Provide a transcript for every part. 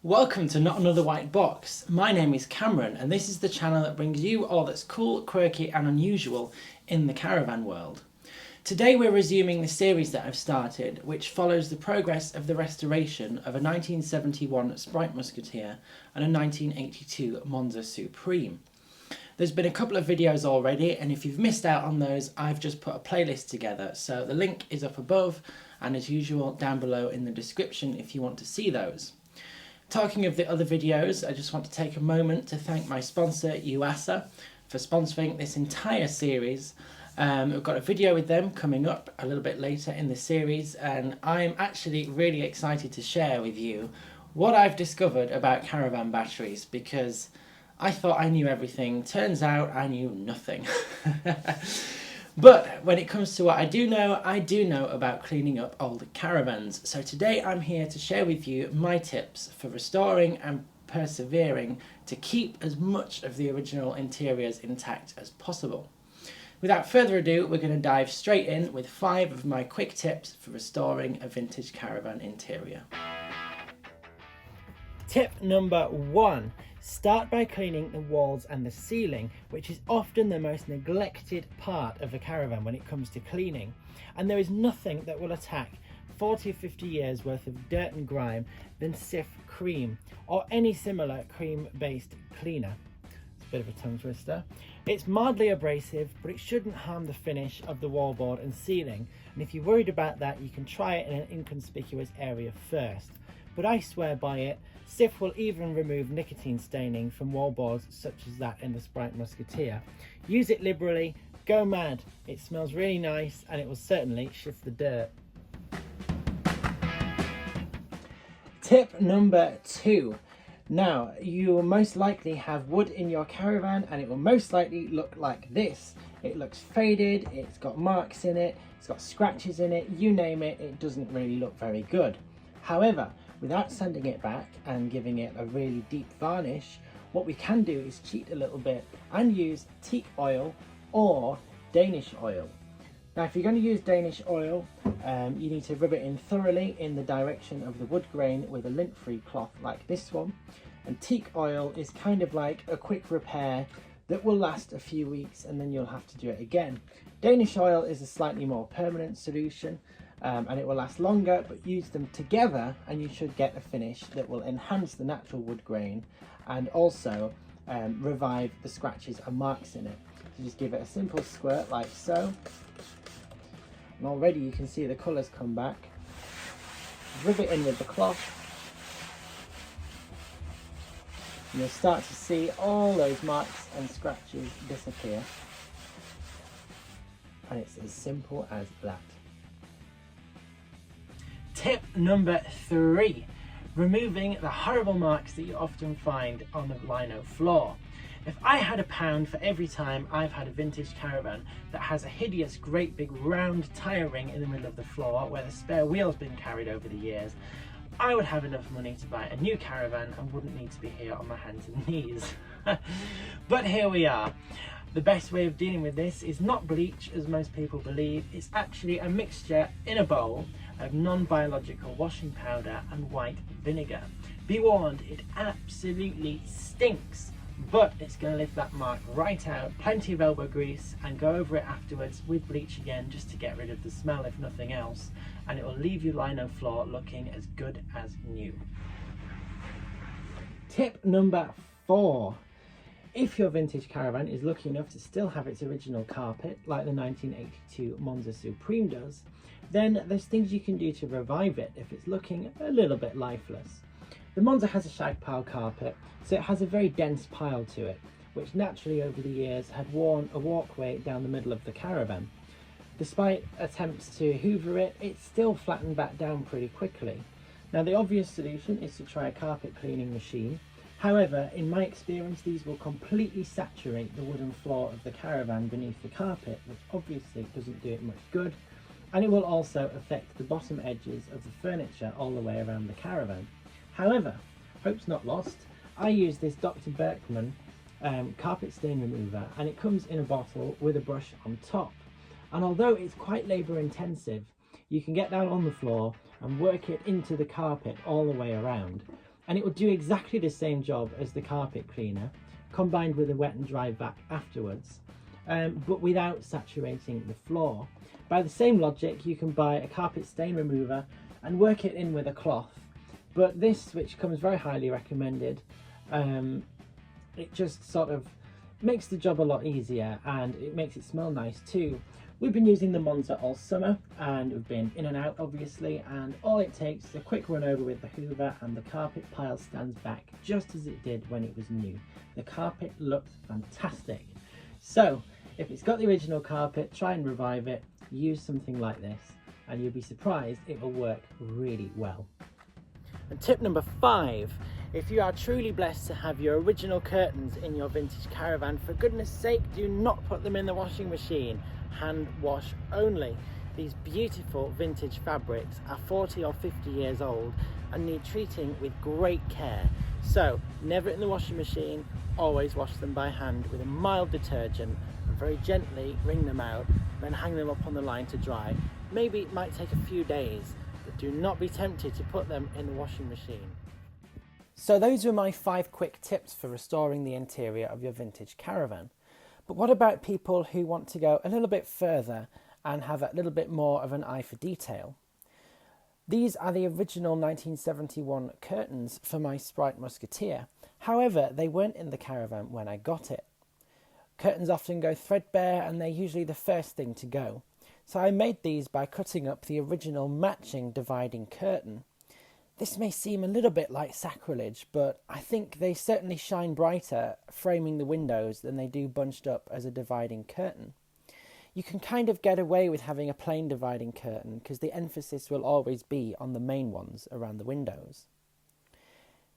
Welcome to Not Another White Box. My name is Cameron and this is the channel that brings you all that's cool, quirky and unusual in the caravan world. Today we're resuming the series that I've started, which follows the progress of the restoration of a 1971 Sprite Musketeer and a 1982 Monza Supreme. There's been a couple of videos already, and if you've missed out on those, I've just put a playlist together, so the link is up above and as usual down below in the description if you want to see those. Talking of the other videos, I just want to take a moment to thank my sponsor UASA for sponsoring this entire series. We've got a video with them coming up a little bit later in the series, and I'm actually really excited to share with you what I've discovered about caravan batteries, because I thought I knew everything. Turns out I knew nothing. But when it comes to what I do know about cleaning up old caravans. So today I'm here to share with you my tips for restoring and persevering to keep as much of the original interiors intact as possible. Without further ado, we're going to dive straight in with 5 of my quick tips for restoring a vintage caravan interior. Tip number 1. Start by cleaning the walls and the ceiling, which is often the most neglected part of a caravan when it comes to cleaning. And there is nothing that will attack 40 or 50 years worth of dirt and grime than Cif cream or any similar cream-based cleaner. It's a bit of a tongue twister. It's mildly abrasive, but it shouldn't harm the finish of the wallboard and ceiling. And if you're worried about that, you can try it in an inconspicuous area first. But I swear by it. Cif will even remove nicotine staining from wallboards such as that in the Sprite Musketeer. Use it liberally, go mad. It smells really nice and it will certainly shift the dirt. Tip number 2. Now, you will most likely have wood in your caravan and it will most likely look like this. It looks faded, it's got marks in it, it's got scratches in it, you name it, it doesn't really look very good. However, without sanding it back and giving it a really deep varnish, what we can do is cheat a little bit and use teak oil or Danish oil. Now, if you're going to use Danish oil, you need to rub it in thoroughly in the direction of the wood grain with a lint-free cloth like this one. And teak oil is kind of like a quick repair that will last a few weeks and then you'll have to do it again. Danish oil is a slightly more permanent solution. And it will last longer, but use them together and you should get a finish that will enhance the natural wood grain and also revive the scratches and marks in it. So just give it a simple squirt like so, and already you can see the colours come back. Rub it in with the cloth and you'll start to see all those marks and scratches disappear, and it's as simple as that. Tip number 3, removing the horrible marks that you often find on the lino floor. If I had £1 for every time I've had a vintage caravan that has a hideous, great big round tyre ring in the middle of the floor where the spare wheel's been carried over the years, I would have enough money to buy a new caravan and wouldn't need to be here on my hands and knees. But here we are. The best way of dealing with this is not bleach, as most people believe. It's actually a mixture in a bowl of non-biological washing powder and white vinegar. Be warned, it absolutely stinks, but it's going to lift that mark right out. Plenty of elbow grease and go over it afterwards with bleach again just to get rid of the smell if nothing else, and it will leave your lino floor looking as good as new. Tip number 4. If your vintage caravan is lucky enough to still have its original carpet, like the 1982 Monza Supreme does, then there's things you can do to revive it if it's looking a little bit lifeless. The Monza has a shag pile carpet, so it has a very dense pile to it, which naturally over the years had worn a walkway down the middle of the caravan. Despite attempts to hoover it, it's still flattened back down pretty quickly. Now, the obvious solution is to try a carpet cleaning machine. However, in my experience, these will completely saturate the wooden floor of the caravan beneath the carpet, which obviously doesn't do it much good, and it will also affect the bottom edges of the furniture all the way around the caravan. However, hope's not lost. I use this Dr. Berkman carpet stain remover, and it comes in a bottle with a brush on top. And although it's quite labour intensive, you can get down on the floor and work it into the carpet all the way around. and it will do exactly the same job as the carpet cleaner, combined with a wet and dry vac afterwards, but without saturating the floor. By the same logic, you can buy a carpet stain remover and work it in with a cloth, but this, which comes very highly recommended, it just sort of makes the job a lot easier, and it makes it smell nice too. We've been using the Monza all summer, and we've been in and out obviously, and all it takes is a quick run over with the hoover and the carpet pile stands back just as it did when it was new. The carpet looks fantastic. So if it's got the original carpet, try and revive it, use something like this, and you'll be surprised it will work really well. And tip number 5, if you are truly blessed to have your original curtains in your vintage caravan, for goodness sake, do not put them in the washing machine. Hand wash only. These beautiful vintage fabrics are 40 or 50 years old and need treating with great care. So never in the washing machine, always wash them by hand with a mild detergent and very gently wring them out, then hang them up on the line to dry. Maybe it might take a few days, but do not be tempted to put them in the washing machine. So those were my 5 quick tips for restoring the interior of your vintage caravan. But what about people who want to go a little bit further and have a little bit more of an eye for detail? These are the original 1971 curtains for my Sprite Musketeer. However, they weren't in the caravan when I got it. Curtains often go threadbare and they're usually the first thing to go. So I made these by cutting up the original matching dividing curtain. This may seem a little bit like sacrilege, but I think they certainly shine brighter framing the windows than they do bunched up as a dividing curtain. You can kind of get away with having a plain dividing curtain because the emphasis will always be on the main ones around the windows.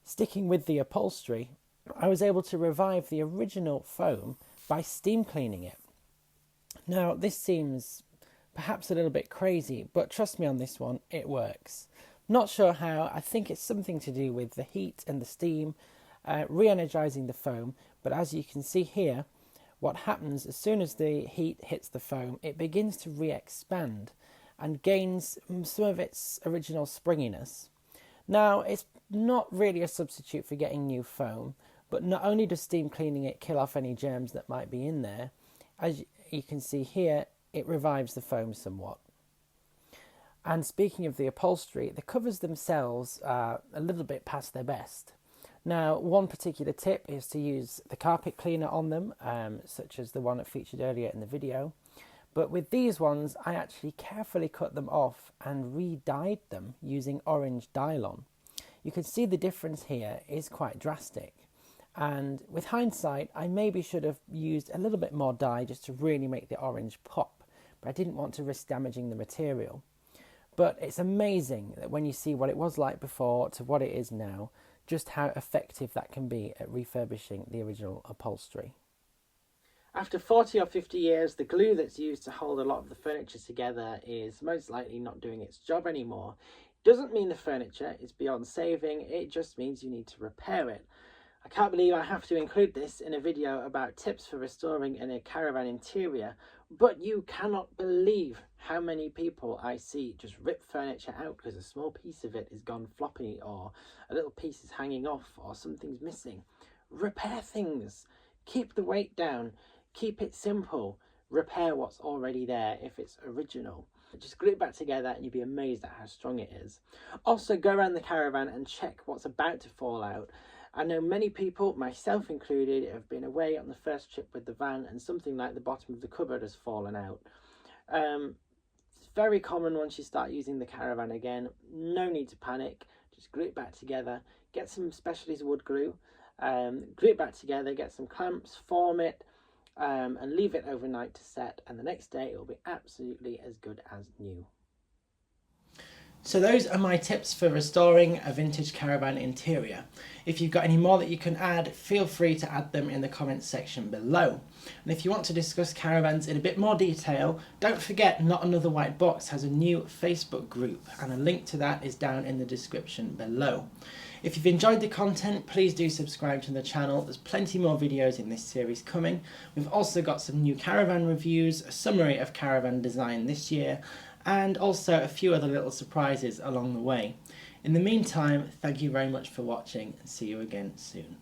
Sticking with the upholstery, I was able to revive the original foam by steam cleaning it. Now, this seems perhaps a little bit crazy, but trust me on this one, it works. Not sure how. I think it's something to do with the heat and the steam re-energizing the foam, but as you can see here, what happens as soon as the heat hits the foam, it begins to re-expand and gains some of its original springiness. Now, it's not really a substitute for getting new foam, but not only does steam cleaning it kill off any germs that might be in there, as you can see here, it revives the foam somewhat. And speaking of the upholstery, the covers themselves are a little bit past their best. Now, one particular tip is to use the carpet cleaner on them, such as the one I featured earlier in the video. But with these ones, I actually carefully cut them off and re-dyed them using orange Dylon. You can see the difference here is quite drastic. And with hindsight, I maybe should have used a little bit more dye just to really make the orange pop, but I didn't want to risk damaging the material. But it's amazing that when you see what it was like before to what it is now, just how effective that can be at refurbishing the original upholstery. After 40 or 50 years, the glue that's used to hold a lot of the furniture together is most likely not doing its job anymore. It doesn't mean the furniture is beyond saving, it just means you need to repair it. I can't believe I have to include this in a video about tips for restoring a caravan interior, but you cannot believe how many people I see just rip furniture out because a small piece of it is gone floppy, or a little piece is hanging off, or something's missing. Repair things. Keep the weight down. Keep it simple. Repair what's already there if it's original. Just glue it back together and you'll be amazed at how strong it is. Also, go around the caravan and check what's about to fall out. I know many people, myself included, have been away on the first trip with the van and something like the bottom of the cupboard has fallen out. It's very common once you start using the caravan again. No need to panic. Just glue it back together. Get some specialist wood glue. Glue it back together. Get some clamps. Form it. And leave it overnight to set. And the next day it will be absolutely as good as new. So those are my tips for restoring a vintage caravan interior. If you've got any more that you can add, feel free to add them in the comments section below. And if you want to discuss caravans in a bit more detail, don't forget Not Another White Box has a new Facebook group, and a link to that is down in the description below. If you've enjoyed the content, please do subscribe to the channel. There's plenty more videos in this series coming. We've also got some new caravan reviews, a summary of caravan design this year, and also a few other little surprises along the way. In the meantime, thank you very much for watching and see you again soon.